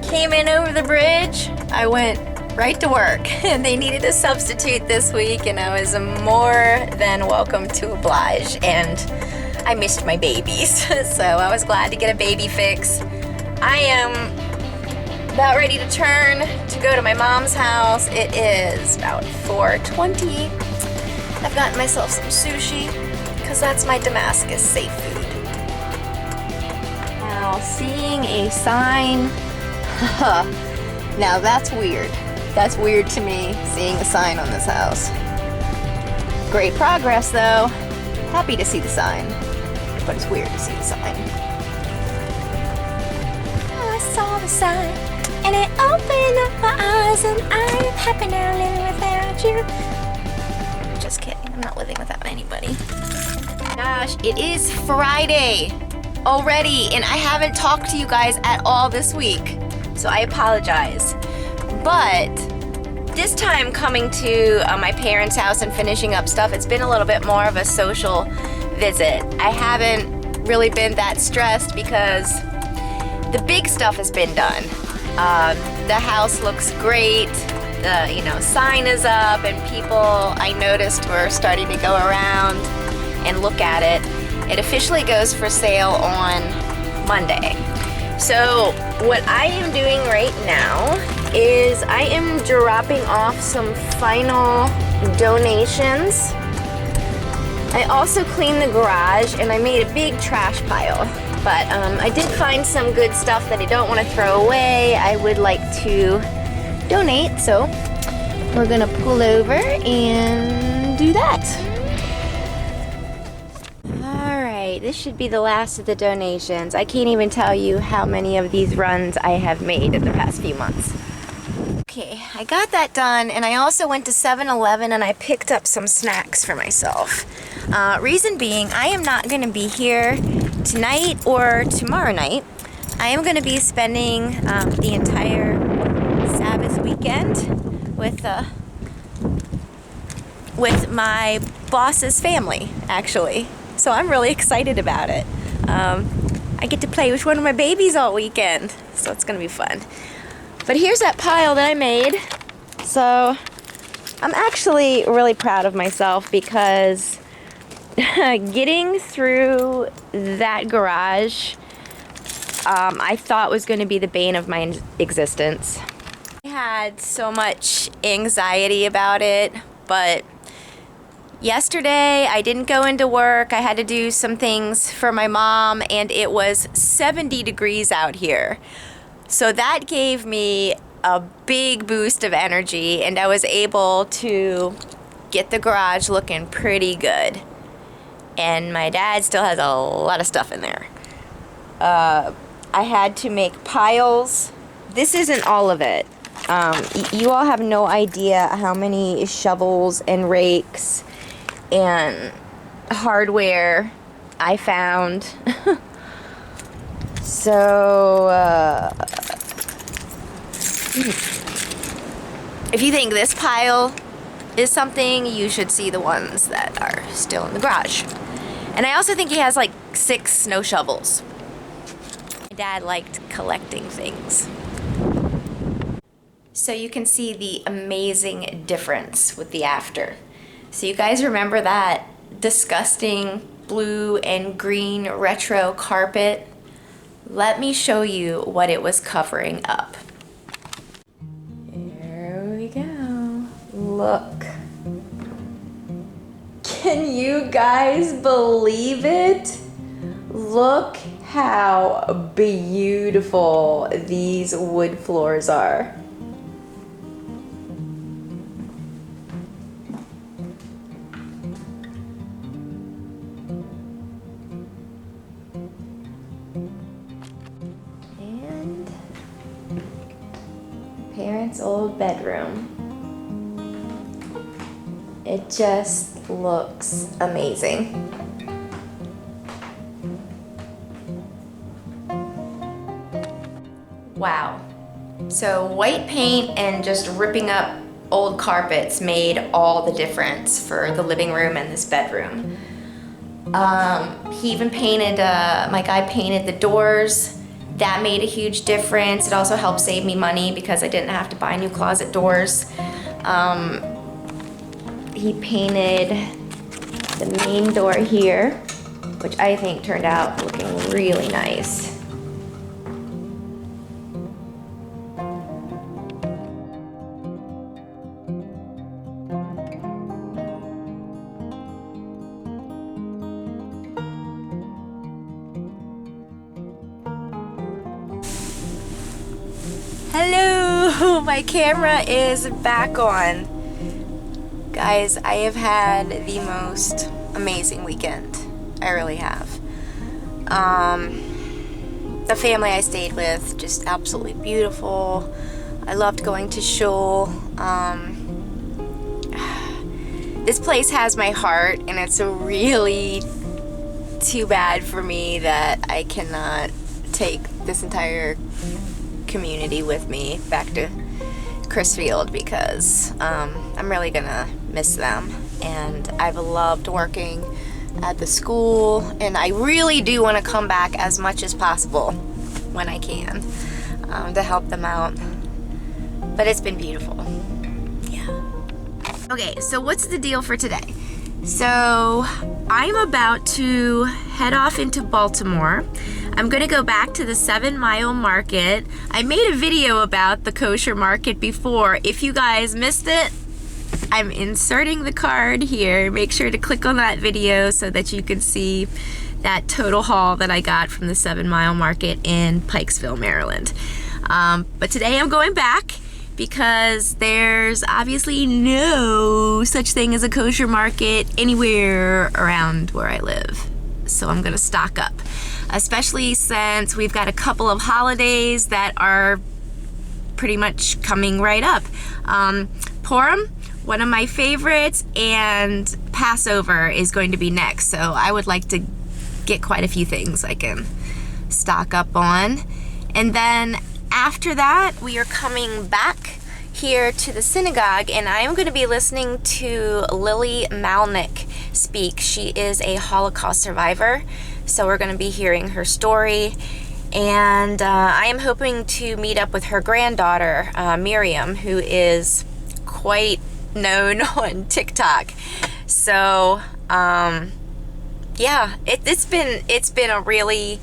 came in over the bridge, I went right to work. They needed a substitute this week, and I was more than welcome to oblige. And I missed my babies, so I was glad to get a baby fix. I am about ready to turn to go to my mom's house. It is about 4:20. I've gotten myself some sushi because that's my Damascus safe food. Now, seeing a sign, now that's weird. That's weird to me, seeing a sign on this house. Great progress though. Happy to see the sign, but it's weird to see the sign. I saw the sign and it opened up my eyes, and I'm happy now living without you. Just kidding, I'm not living without anybody. Gosh, it is Friday already, and I haven't talked to you guys at all this week, so I apologize. But this time coming to my parents' house and finishing up stuff, it's been a little bit more of a social visit. I haven't really been that stressed because the big stuff has been done. The house looks great. The sign is up, and people I noticed were starting to go around and look at it. It officially goes for sale on Monday. So what I am doing right now is I am dropping off some final donations. I also cleaned the garage, and I made a big trash pile. But I did find some good stuff that I don't want to throw away. I would like to donate, so we're gonna pull over and do that. Alright, this should be the last of the donations. I can't even tell you how many of these runs I have made in the past few months. Okay, I got that done, and I also went to 7-Eleven and I picked up some snacks for myself. Reason being, I am not going to be here tonight or tomorrow night. I am going to be spending the entire Sabbath weekend with my boss's family, actually. So I'm really excited about it. I get to play with one of my babies all weekend, so it's going to be fun. But here's that pile that I made. So I'm actually really proud of myself because getting through that garage, I thought was going to be the bane of my existence. I had so much anxiety about it, but yesterday I didn't go into work. I had to do some things for my mom, and it was 70 degrees out here. So that gave me a big boost of energy, and I was able to get the garage looking pretty good. And my dad still has a lot of stuff in there. I had to make piles. This isn't all of it. You all have no idea how many shovels and rakes and hardware I found. So, if you think this pile is something, you should see the ones that are still in the garage. And I also think he has like 6 snow shovels. My dad liked collecting things. So you can see the amazing difference with the after. So you guys remember that disgusting blue and green retro carpet? Let me show you what it was covering up. Here we go. Look. Can you guys believe it? Look how beautiful these wood floors are. Parents' old bedroom. It just looks amazing. Wow. So white paint and just ripping up old carpets made all the difference for the living room and this bedroom. He even painted, my guy painted the doors. that made a huge difference. It also helped save me money because I didn't have to buy new closet doors. He painted the main door here, which I think turned out looking really nice. Hello, my camera is back on. Guys, I have had the most amazing weekend. I really have. The family I stayed with, just absolutely beautiful. I loved going to shul. This place has my heart, and it's really too bad for me that I cannot take this entire community with me back to Chrisfield because I'm really gonna miss them, and I've loved working at the school, and I really do want to come back as much as possible when I can to help them out, but it's been beautiful. Yeah. Okay, so what's the deal for today? So I'm about to head off into Baltimore. I'm gonna go back to the 7 Mile Market. I made a video about the kosher market before. If you guys missed it, I'm inserting the card here. Make sure to click on that video so that you can see that total haul that I got from the 7 Mile Market in Pikesville, Maryland. But today I'm going back because there's obviously no such thing as a kosher market anywhere around where I live. So I'm gonna stock up, especially since we've got a couple of holidays that are pretty much coming right up. Purim, one of my favorites, and Passover is going to be next. So I would like to get quite a few things I can stock up on. And then after that, we are coming back here to the synagogue, and I am going to be listening to Lily Malnick speak. She is a Holocaust survivor, so we're going to be hearing her story. And I am hoping to meet up with her granddaughter, Miriam, who is quite known on TikTok. So yeah, it's been a really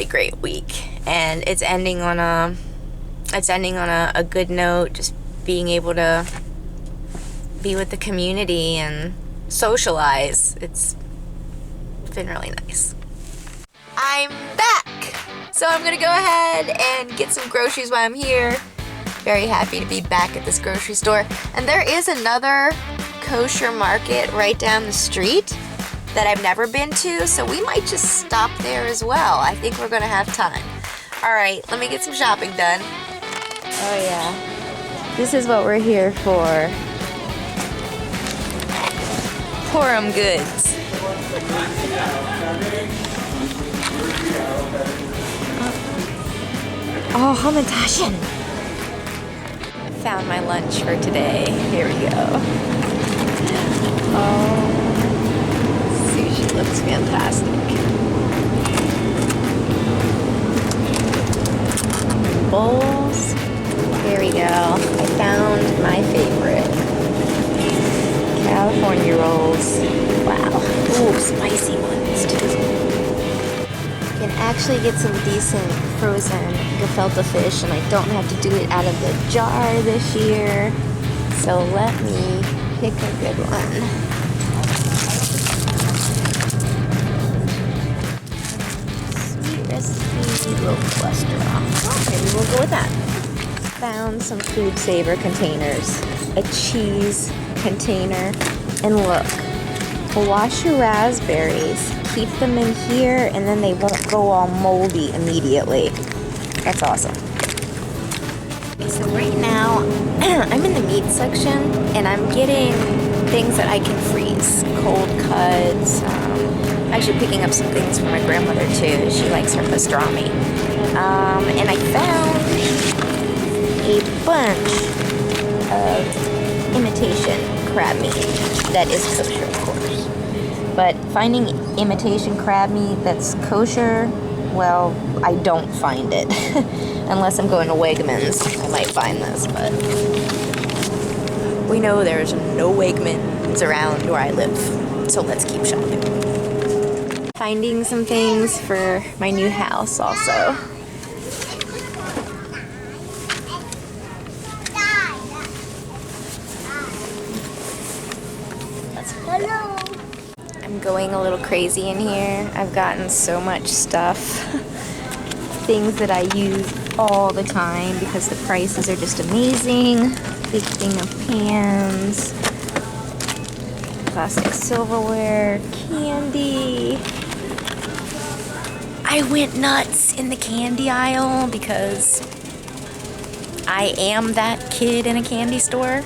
great week, and it's ending on a good note. Just being able to be with the community and socialize. It's been really nice. I'm back, so I'm gonna go ahead and get some groceries while I'm here. Very happy to be back at this grocery store. And there is another kosher market right down the street that I've never been to, so we might just stop there as well. I think we're gonna have time. All right, let me get some shopping done. Oh yeah, this is what we're here for. Purim goods. Oh, Hamantashen. Found my lunch for today. Here we go. Oh, sushi looks fantastic. Bowls. Here we go. I found my favorite. California rolls. Wow. Ooh, spicy ones too. Can actually get some decent frozen gefilte fish, and I don't have to do it out of the jar this year. So let me pick a good one. Sweet recipe, low cholesterol. Okay, we'll go with that. Found some food saver containers, a cheese container, and look, wash your raspberries, keep them in here, and then they won't go all moldy immediately. That's awesome. Okay, so right now I'm in the meat section, and I'm getting things that I can freeze. Cold cuts. I'm actually picking up some things from my grandmother too. She likes her pastrami. And I found a bunch of imitation crab meat that is kosher, of course. But finding imitation crab meat that's kosher well, I don't find it. Unless I'm going to Wegmans, I might find this, but we know there's no Wegmans around where I live, so let's keep shopping. Finding some things for my new house also. Hello. I'm going a little crazy in here. I've gotten so much stuff. Things that I use all the time because the prices are just amazing. Big thing of pans, plastic silverware, candy. I went nuts in the candy aisle because I am that kid in a candy store.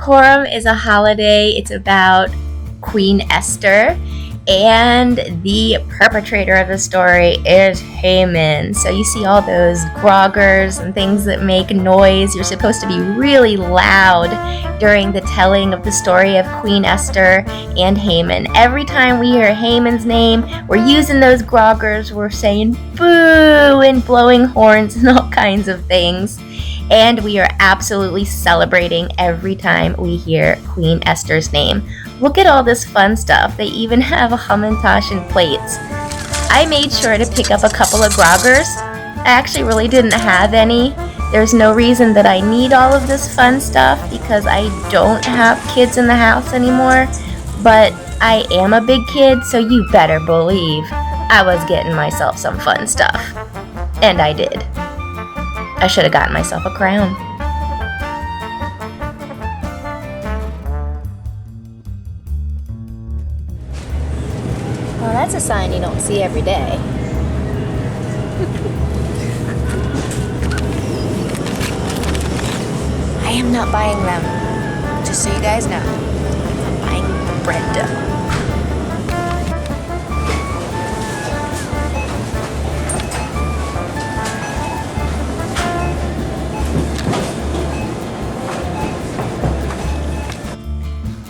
Purim is a holiday. It's about Queen Esther, and the perpetrator of the story is Haman. So you see all those groggers and things that make noise. You're supposed to be really loud during the telling of the story of Queen Esther and Haman. Every time we hear Haman's name, we're using those groggers. We're saying boo and blowing horns and all kinds of things. And we are absolutely celebrating every time we hear Queen Esther's name. Look at all this fun stuff. They even have a Hamantash and plates. I made sure to pick up a couple of groggers. I actually really didn't have any. There's no reason that I need all of this fun stuff because I don't have kids in the house anymore. But I am a big kid, so you better believe I was getting myself some fun stuff. And I did. I should have gotten myself a crown. Well, that's a sign you don't see every day. I am not buying them. Just so you guys know. I'm buying bread.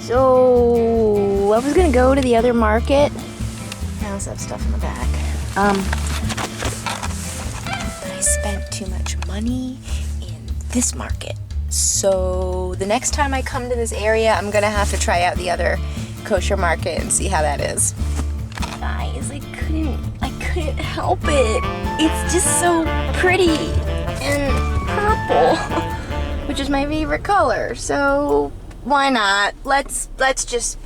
So, I was gonna go to the other market. I also have stuff in the back. But I spent too much money in this market. So, the next time I come to this area, I'm gonna have to try out the other kosher market and see how that is. Guys, I couldn't help it. It's just so pretty and purple, which is my favorite color. So, why not? Let's just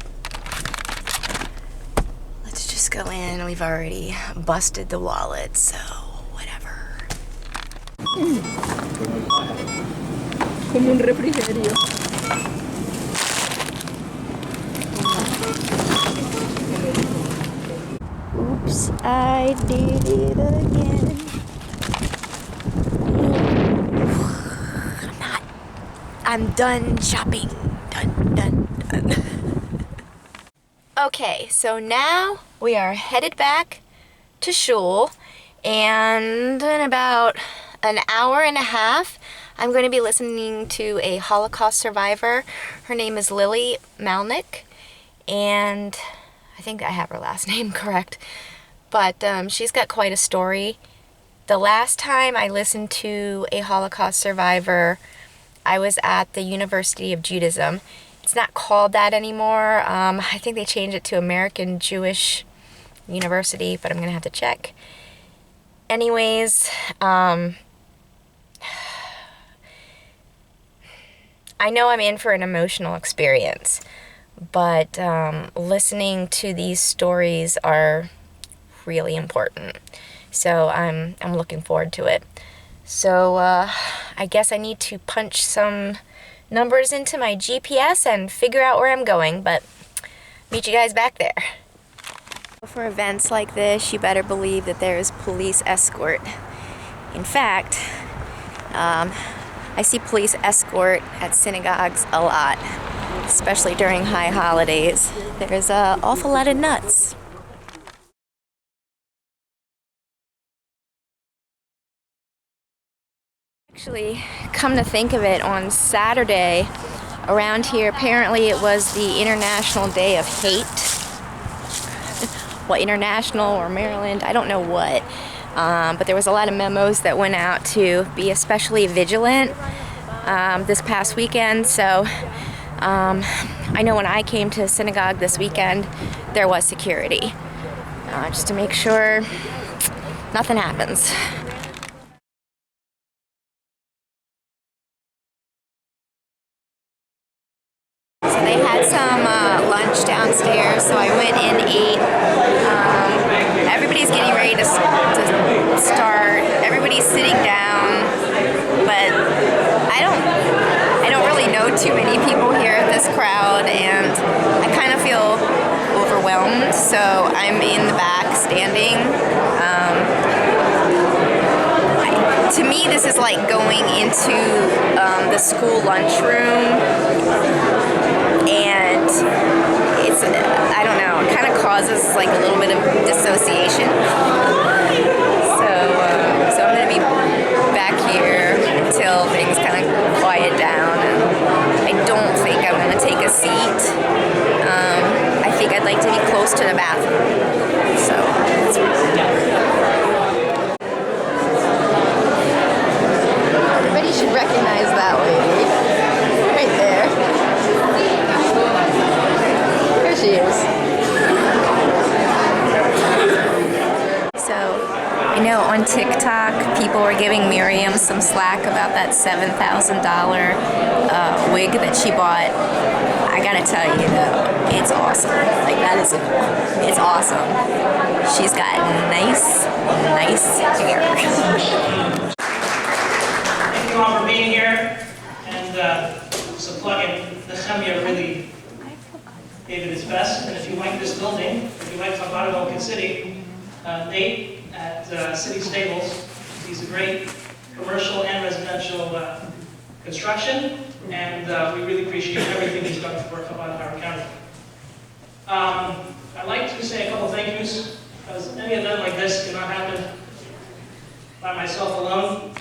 go in. We've already busted the wallet, so whatever. Como un refrigerio. Oops, I did it again. I'm done shopping. Done. Okay, so now we are headed back to shul, and in about an hour and a half, I'm going to be listening to a Holocaust survivor. Her name is Lily Malnick, and I think I have her last name correct, but she's got quite a story. The last time I listened to a Holocaust survivor, I was at the University of Judaism. It's not called that anymore. I think they changed it to American Jewish University, but I'm going to have to check. Anyways, I know I'm in for an emotional experience, but listening to these stories are really important. So I'm looking forward to it. So I guess I need to punch some numbers into my GPS and figure out where I'm going, but meet you guys back there. For events like this, you better believe that there is police escort. In fact, I see police escort at synagogues a lot, especially during high holidays. There's an awful lot of nuts. Actually, come to think of it, on Saturday, around here. Apparently it was the International Day of Hate. Well, international or Maryland, I don't know what. But there was a lot of memos that went out to be especially vigilant this past weekend. So I know when I came to synagogue this weekend, there was security, just to make sure nothing happens. So they had some lunch downstairs, so I went and ate. Everybody's getting ready to start. Everybody's sitting down, but I don't really know too many people here at this crowd, and I kind of feel overwhelmed. So I'm in the back standing. To me, this is like going into the school lunchroom, and it's, I don't know, it kind of causes like a little bit of dissociation. So I'm going to be back here until things kind of quiet down, and I don't think I'm going to take a seat. I think I'd like to be close to the bathroom. So that's everybody should recognize that lady right there. There she is. So I know on TikTok people were giving Miriam some slack about that $7,000 wig that she bought. I gotta tell you though, it's awesome. Like it's awesome. She's got nice hair. Thank you all for being here, and just a plug-in. Nehemiah really gave it his best, and if you like this building, if you like Chabad in Oak City, Nate at City Stables, he's a great commercial and residential construction, and we really appreciate everything he's done for Chabad in our county. I'd like to say a couple thank yous, because any event like this cannot happen by myself alone.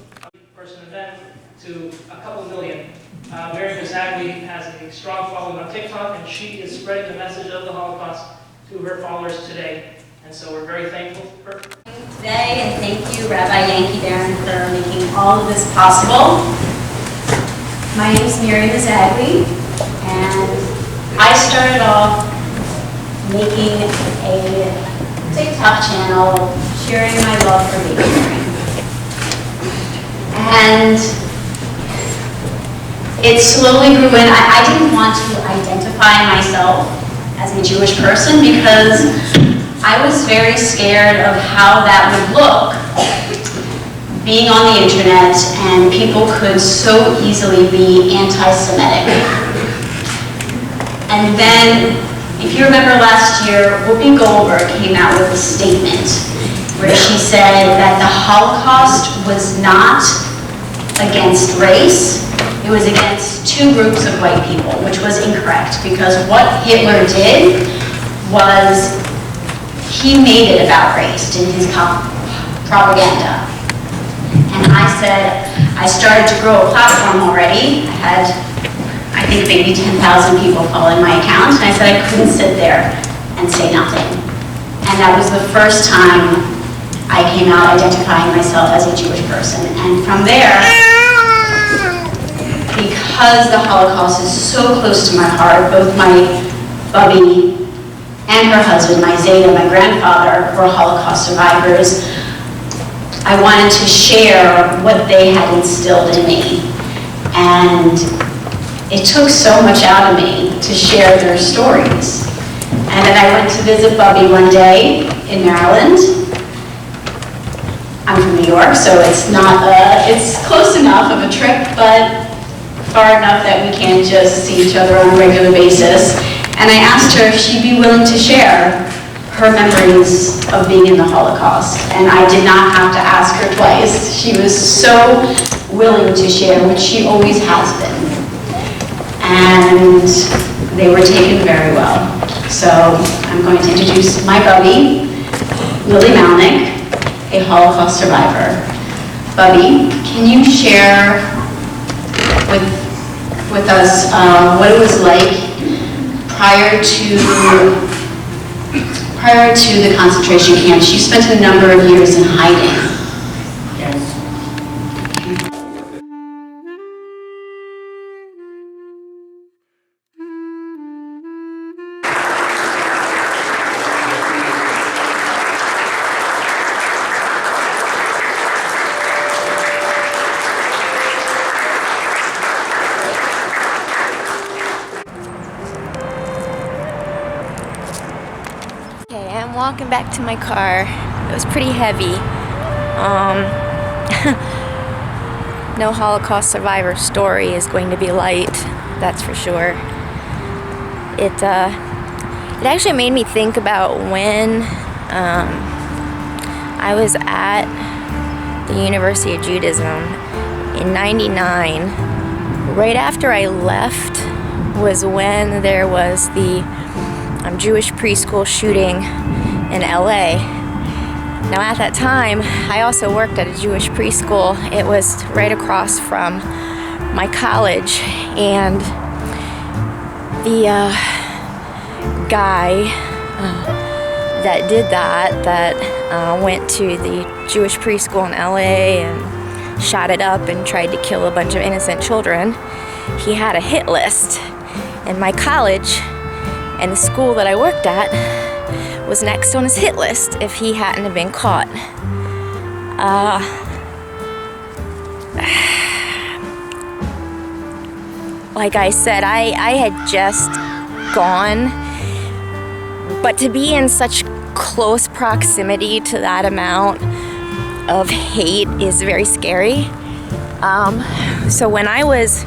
Person event to a couple million. Mary Bazagli has a strong following on TikTok, and she is spreading the message of the Holocaust to her followers today. And so we're very thankful for her. Today, and thank you, Rabbi Yankee Barron, for making all of this possible. My name is Mary Bazagli, and I started off making a TikTok channel sharing my love for baby sharing. And it slowly grew in. I didn't want to identify myself as a Jewish person because I was very scared of how that would look being on the internet, and people could so easily be anti-Semitic. And then, if you remember last year, Whoopi Goldberg came out with a statement where she said that the Holocaust was not against race, it was against two groups of white people, which was incorrect, because what Hitler did was he made it about race in his propaganda. And I said, I started to grow a platform already. I had, I think, maybe 10,000 people following my account, and I said I couldn't sit there and say nothing. And that was the first time I came out identifying myself as a Jewish person. And from there, because the Holocaust is so close to my heart, both my Bubby and her husband, my Zeta, my grandfather, were Holocaust survivors, I wanted to share what they had instilled in me. And it took so much out of me to share their stories. And then I went to visit Bubby one day in Maryland. I'm from New York, so it's not it's close enough of a trip, but far enough that we can't just see each other on a regular basis. And I asked her if she'd be willing to share her memories of being in the Holocaust. And I did not have to ask her twice. She was so willing to share, which she always has been. And they were taken very well. So I'm going to introduce my Bubby, Lily Malnick, a Holocaust survivor. Bubby, can you share with us what it was like prior to the concentration camps. She spent a number of years in hiding. Okay, I'm walking back to my car. It was pretty heavy. No Holocaust survivor story is going to be light, that's for sure. It actually made me think about when I was at the University of Judaism in '99. Right after I left was when there was the Jewish preschool shooting in LA. Now at that time, I also worked at a Jewish preschool. It was right across from my college, and the guy that did that went to the Jewish preschool in LA and shot it up and tried to kill a bunch of innocent children. He had a hit list, and my college and the school that I worked at was next on his hit list if he hadn't have been caught. Like I said, I had just gone, but to be in such close proximity to that amount of hate is very scary. So when I was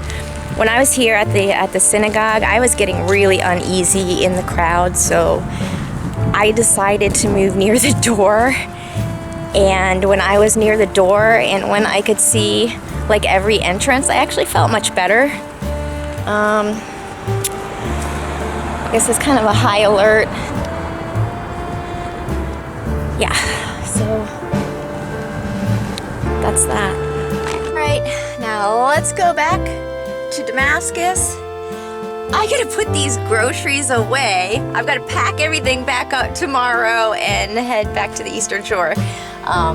here at the synagogue, I was getting really uneasy in the crowd, so I decided to move near the door. And when I was near the door and when I could see like every entrance, I actually felt much better. I guess it's kind of a high alert. Yeah, so that's that. All right, now let's go back to Damascus. I gotta put these groceries away. I've gotta pack everything back up tomorrow and head back to the Eastern Shore. A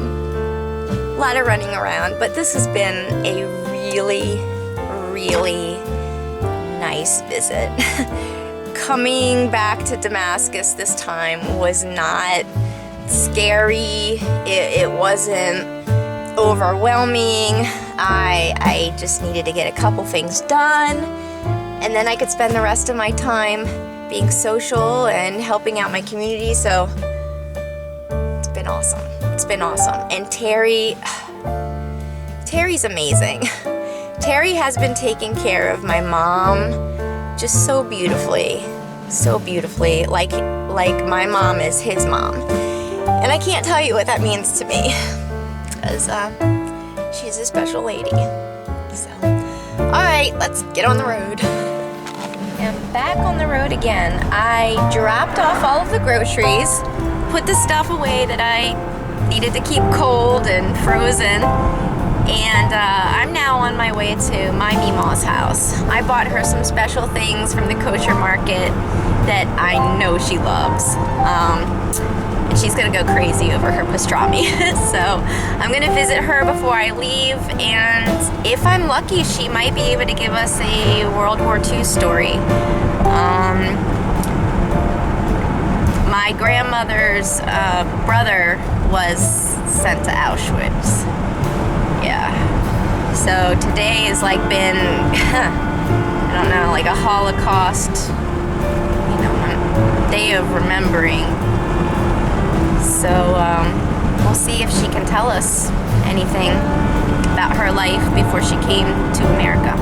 lot of running around, but this has been a really, really nice visit. Coming back to Damascus this time was not scary. It wasn't overwhelming. I just needed to get a couple things done, and then I could spend the rest of my time being social and helping out my community, so it's been awesome. It's been awesome. And Terry's amazing. Terry has been taking care of my mom just so beautifully, like my mom is his mom. And I can't tell you what that means to me, because she's a special lady. So, all right, let's get on the road. I'm back on the road again. I dropped off all of the groceries, put the stuff away that I needed to keep cold and frozen, and I'm now on my way to my Mima's house. I bought her some special things from the kosher market that I know she loves. And she's gonna go crazy over her pastrami. So I'm gonna visit her before I leave, and if I'm lucky, she might be able to give us a World War II story. My grandmother's brother was sent to Auschwitz. Yeah. So today has like been, I don't know, like a Holocaust, day of remembering. So we'll see if she can tell us anything about her life before she came to America.